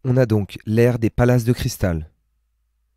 On a donc l'ère des palaces de cristal,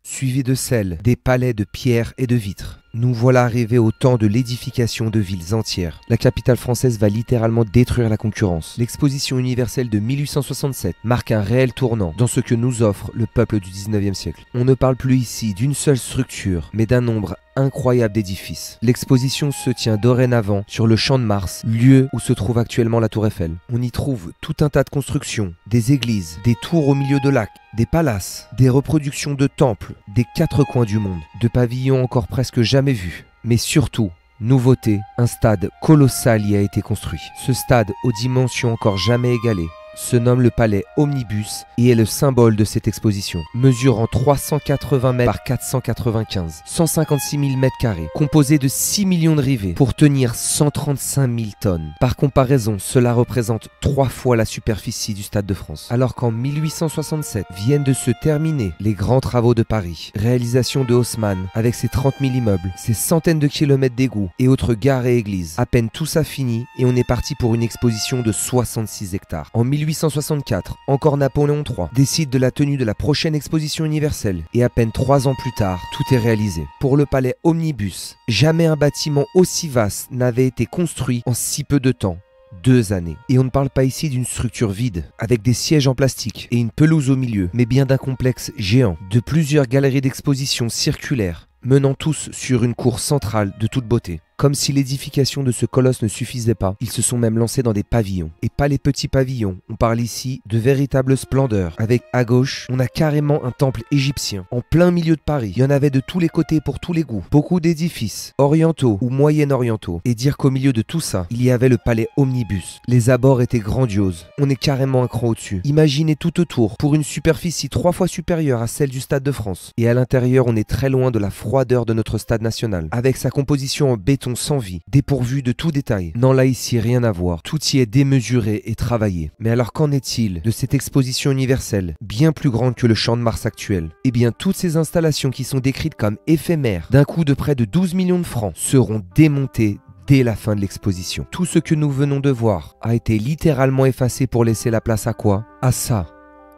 suivi de celle des palais de pierre et de vitres. Nous voilà arrivés au temps de l'édification de villes entières. La capitale française va littéralement détruire la concurrence. L'exposition universelle de 1867 marque un réel tournant dans ce que nous offre le peuple du 19e siècle. On ne parle plus ici d'une seule structure, mais d'un nombre incroyable d'édifices. L'exposition se tient dorénavant sur le Champ de Mars, lieu où se trouve actuellement la Tour Eiffel. On y trouve tout un tas de constructions, des églises, des tours au milieu de lacs, des palaces, des reproductions de temples, des quatre coins du monde, de pavillons encore presque jamais vus. Mais surtout, nouveauté, un stade colossal y a été construit. Ce stade, aux dimensions encore jamais égalées, se nomme le palais Omnibus et est le symbole de cette exposition. Mesurant 380 mètres par 495, 156 000 mètres carrés, composé de 6 millions de rivets pour tenir 135 000 tonnes. Par comparaison, cela représente 3 fois la superficie du Stade de France. Alors qu'en 1867 viennent de se terminer les grands travaux de Paris, réalisation de Haussmann avec ses 30 000 immeubles, ses centaines de kilomètres d'égouts et autres gares et églises. À peine tout ça fini et on est parti pour une exposition de 66 hectares. En 1864, encore Napoléon III décide de la tenue de la prochaine exposition universelle et à peine 3 ans plus tard, tout est réalisé. Pour le palais Omnibus, jamais un bâtiment aussi vaste n'avait été construit en si peu de temps. 2 années. Et on ne parle pas ici d'une structure vide, avec des sièges en plastique et une pelouse au milieu, mais bien d'un complexe géant, de plusieurs galeries d'exposition circulaires, menant tous sur une cour centrale de toute beauté. Comme si l'édification de ce colosse ne suffisait pas, ils se sont même lancés dans des pavillons. Et pas les petits pavillons, on parle ici de véritable splendeur. Avec à gauche, on a carrément un temple égyptien, en plein milieu de Paris. Il y en avait de tous les côtés pour tous les goûts. Beaucoup d'édifices, orientaux ou moyen-orientaux. Et dire qu'au milieu de tout ça, il y avait le palais Omnibus. Les abords étaient grandioses. On est carrément un cran au-dessus. Imaginez tout autour, pour une superficie 3 fois supérieure à celle du Stade de France. Et à l'intérieur, on est très loin de la froideur de notre stade national. Avec sa composition en béton sans vie, dépourvu de tout détail. Non, là ici rien à voir, tout y est démesuré et travaillé. Mais alors qu'en est-il de cette exposition universelle, bien plus grande que le Champ de Mars actuel? Eh bien toutes ces installations qui sont décrites comme éphémères, d'un coût de près de 12 millions de francs, seront démontées dès la fin de l'exposition. Tout ce que nous venons de voir a été littéralement effacé pour laisser la place à quoi? À ça,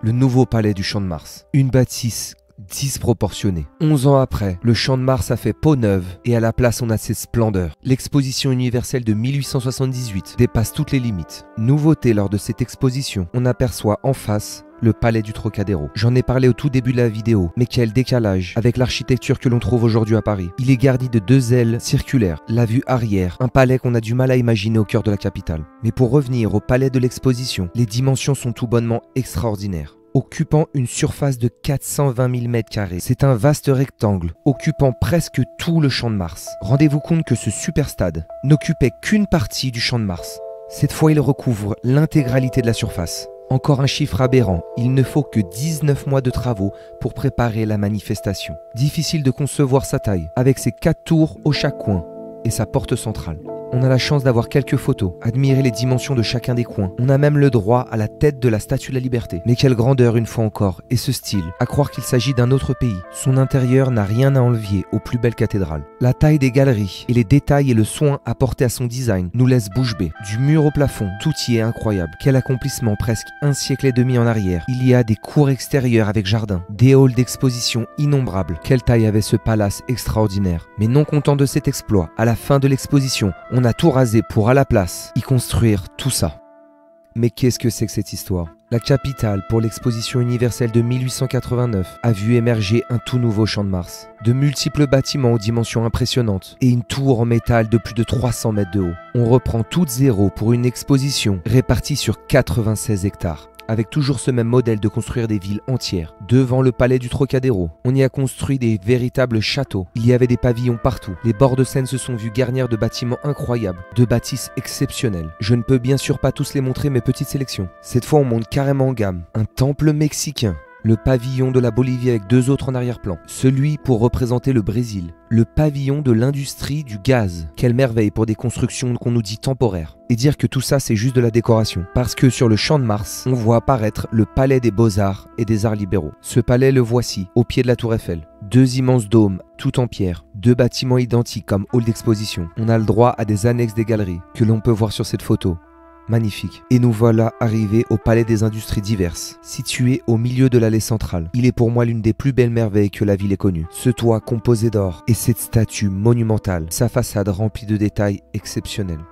le nouveau palais du Champ de Mars. Une bâtisse disproportionné. 11 ans après, le Champ de Mars a fait peau neuve et à la place on a ses splendeurs. L'exposition universelle de 1878 dépasse toutes les limites. Nouveauté lors de cette exposition, on aperçoit en face le palais du Trocadéro. J'en ai parlé au tout début de la vidéo, mais quel décalage avec l'architecture que l'on trouve aujourd'hui à Paris. Il est garni de 2 ailes circulaires, la vue arrière, un palais qu'on a du mal à imaginer au cœur de la capitale. Mais pour revenir au palais de l'exposition, les dimensions sont tout bonnement extraordinaires. Occupant une surface de 420 000 m². C'est un vaste rectangle, occupant presque tout le Champ de Mars. Rendez-vous compte que ce super stade n'occupait qu'une partie du Champ de Mars. Cette fois, il recouvre l'intégralité de la surface. Encore un chiffre aberrant, il ne faut que 19 mois de travaux pour préparer la manifestation. Difficile de concevoir sa taille, avec ses 4 tours au chaque coin et sa porte centrale. On a la chance d'avoir quelques photos, admirer les dimensions de chacun des coins. On a même le droit à la tête de la Statue de la Liberté. Mais quelle grandeur une fois encore, et ce style, à croire qu'il s'agit d'un autre pays. Son intérieur n'a rien à envier aux plus belles cathédrales. La taille des galeries et les détails et le soin apporté à son design nous laissent bouche bée. Du mur au plafond, tout y est incroyable. Quel accomplissement presque un siècle et demi en arrière. Il y a des cours extérieures avec jardin, des halls d'exposition innombrables. Quelle taille avait ce palace extraordinaire. Mais non content de cet exploit, à la fin de l'exposition, on a tout rasé pour à la place y construire tout ça. Mais qu'est-ce que c'est que cette histoire? La capitale, pour l'exposition universelle de 1889, a vu émerger un tout nouveau Champ de Mars. De multiples bâtiments aux dimensions impressionnantes et une tour en métal de plus de 300 mètres de haut. On reprend tout de zéro pour une exposition répartie sur 96 hectares. Avec toujours ce même modèle de construire des villes entières. Devant le palais du Trocadéro, on y a construit des véritables châteaux. Il y avait des pavillons partout. Les bords de Seine se sont vus garnir de bâtiments incroyables, de bâtisses exceptionnelles. Je ne peux bien sûr pas tous les montrer, mes petites sélections. Cette fois, on monte carrément en gamme. Un temple mexicain. Le pavillon de la Bolivie avec 2 autres en arrière-plan. Celui pour représenter le Brésil. Le pavillon de l'industrie du gaz. Quelle merveille pour des constructions qu'on nous dit temporaires. Et dire que tout ça c'est juste de la décoration. Parce que sur le Champ de Mars, on voit apparaître le palais des Beaux-Arts et des Arts libéraux. Ce palais le voici, au pied de la Tour Eiffel. 2 immenses dômes, tout en pierre. 2 bâtiments identiques comme hall d'exposition. On a le droit à des annexes des galeries, que l'on peut voir sur cette photo. magnifique. Et nous voilà arrivés au Palais des Industries Diverses, situé au milieu de l'allée centrale. Il est pour moi l'une des plus belles merveilles que la ville ait connue. Ce toit composé d'or et cette statue monumentale, sa façade remplie de détails exceptionnels.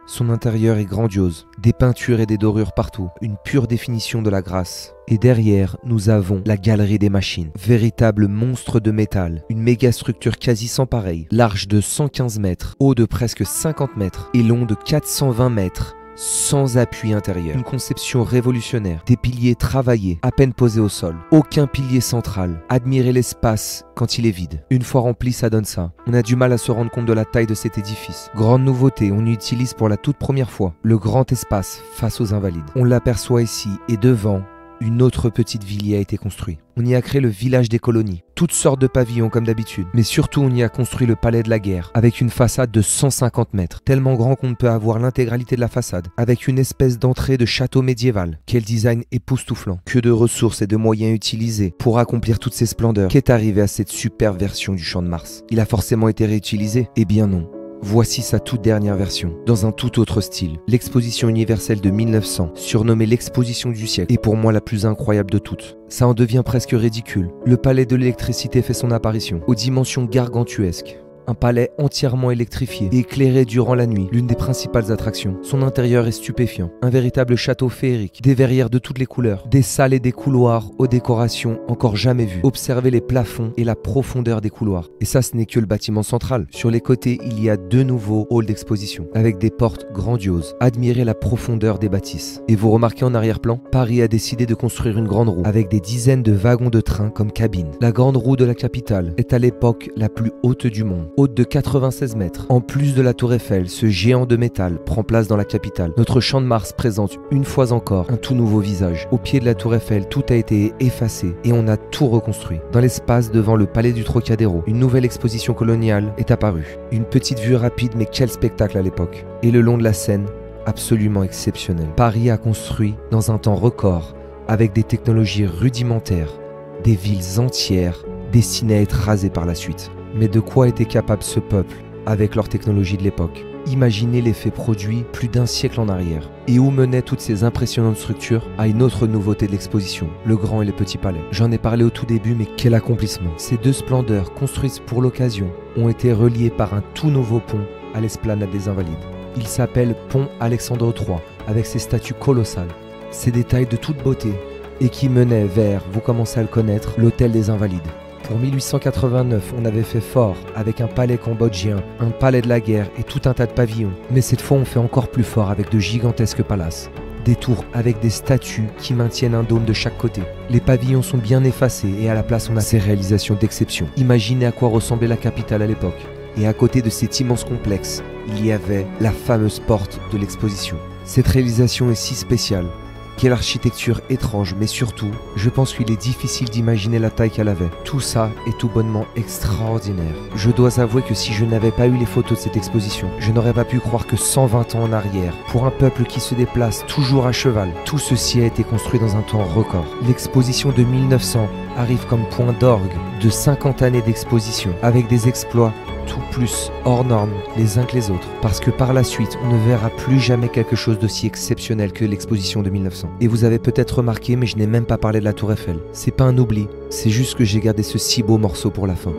Son intérieur est grandiose, des peintures et des dorures partout, une pure définition de la grâce. Et derrière, nous avons la galerie des machines, véritable monstre de métal, une méga structure quasi sans pareille, large de 115 mètres, haut de presque 50 mètres et long de 420 mètres. Sans appui intérieur. Une conception révolutionnaire. Des piliers travaillés, à peine posés au sol. Aucun pilier central. Admirez l'espace quand il est vide. Une fois rempli, ça donne ça. On a du mal à se rendre compte de la taille de cet édifice. Grande nouveauté, on utilise pour la toute première fois le grand espace face aux Invalides. On l'aperçoit ici et devant, une autre petite ville y a été construite. On y a créé le village des colonies, toutes sortes de pavillons comme d'habitude, mais surtout on y a construit le palais de la guerre, avec une façade de 150 mètres, tellement grand qu'on ne peut avoir l'intégralité de la façade, avec une espèce d'entrée de château médiéval. Quel design époustouflant, que de ressources et de moyens utilisés pour accomplir toutes ces splendeurs. Qu'est arrivé à cette superbe version du Champ de Mars? Il a forcément été réutilisé? Eh bien non. Voici sa toute dernière version, dans un tout autre style. L'exposition universelle de 1900, surnommée l'exposition du siècle, est pour moi la plus incroyable de toutes. Ça en devient presque ridicule. Le palais de l'électricité fait son apparition, aux dimensions gargantuesques. Un palais entièrement électrifié et éclairé durant la nuit, l'une des principales attractions. Son intérieur est stupéfiant, un véritable château féerique, des verrières de toutes les couleurs, des salles et des couloirs aux décorations encore jamais vues. Observez les plafonds et la profondeur des couloirs. Et ça, ce n'est que le bâtiment central. Sur les côtés, il y a 2 nouveaux halls d'exposition, avec des portes grandioses. Admirez la profondeur des bâtisses. Et vous remarquez en arrière-plan, Paris a décidé de construire une grande roue, avec des dizaines de wagons de train comme cabine. La grande roue de la capitale est à l'époque la plus haute du monde. Haute de 96 mètres. En plus de la tour Eiffel, ce géant de métal prend place dans la capitale. Notre Champ de Mars présente une fois encore un tout nouveau visage. Au pied de la tour Eiffel, tout a été effacé et on a tout reconstruit. Dans l'espace devant le palais du Trocadéro, une nouvelle exposition coloniale est apparue. Une petite vue rapide, mais quel spectacle à l'époque. Et le long de la Seine, absolument exceptionnel. Paris a construit dans un temps record, avec des technologies rudimentaires, des villes entières destinées à être rasées par la suite. Mais de quoi était capable ce peuple avec leur technologie de l'époque? Imaginez l'effet produit plus d'un siècle en arrière. Et où menaient toutes ces impressionnantes structures? À une autre nouveauté de l'exposition, le Grand et le Petit Palais. J'en ai parlé au tout début, mais quel accomplissement! Ces 2 splendeurs, construites pour l'occasion, ont été reliées par un tout nouveau pont à l'esplanade des Invalides. Il s'appelle Pont Alexandre III, avec ses statues colossales, ses détails de toute beauté, et qui menaient vers, vous commencez à le connaître, l'hôtel des Invalides. Pour 1889, on avait fait fort avec un palais cambodgien, un palais de la guerre et tout un tas de pavillons. Mais cette fois, on fait encore plus fort avec de gigantesques palaces. Des tours avec des statues qui maintiennent un dôme de chaque côté. Les pavillons sont bien effacés et à la place, on a ces réalisations d'exception. Imaginez à quoi ressemblait la capitale à l'époque. Et à côté de cet immense complexe, il y avait la fameuse porte de l'exposition. Cette réalisation est si spéciale. Quelle architecture étrange, mais surtout, je pense qu'il est difficile d'imaginer la taille qu'elle avait. Tout ça est tout bonnement extraordinaire. Je dois avouer que si je n'avais pas eu les photos de cette exposition, je n'aurais pas pu croire que 120 ans en arrière, pour un peuple qui se déplace toujours à cheval, tout ceci a été construit dans un temps record. L'exposition de 1900 arrive comme point d'orgue de 50 années d'exposition, avec des exploits tout plus hors normes les uns que les autres, parce que par la suite on ne verra plus jamais quelque chose d'aussi exceptionnel que l'exposition de 1900. Et vous avez peut-être remarqué, mais je n'ai même pas parlé de la tour Eiffel. C'est pas un oubli, c'est juste que j'ai gardé ce si beau morceau pour la fin.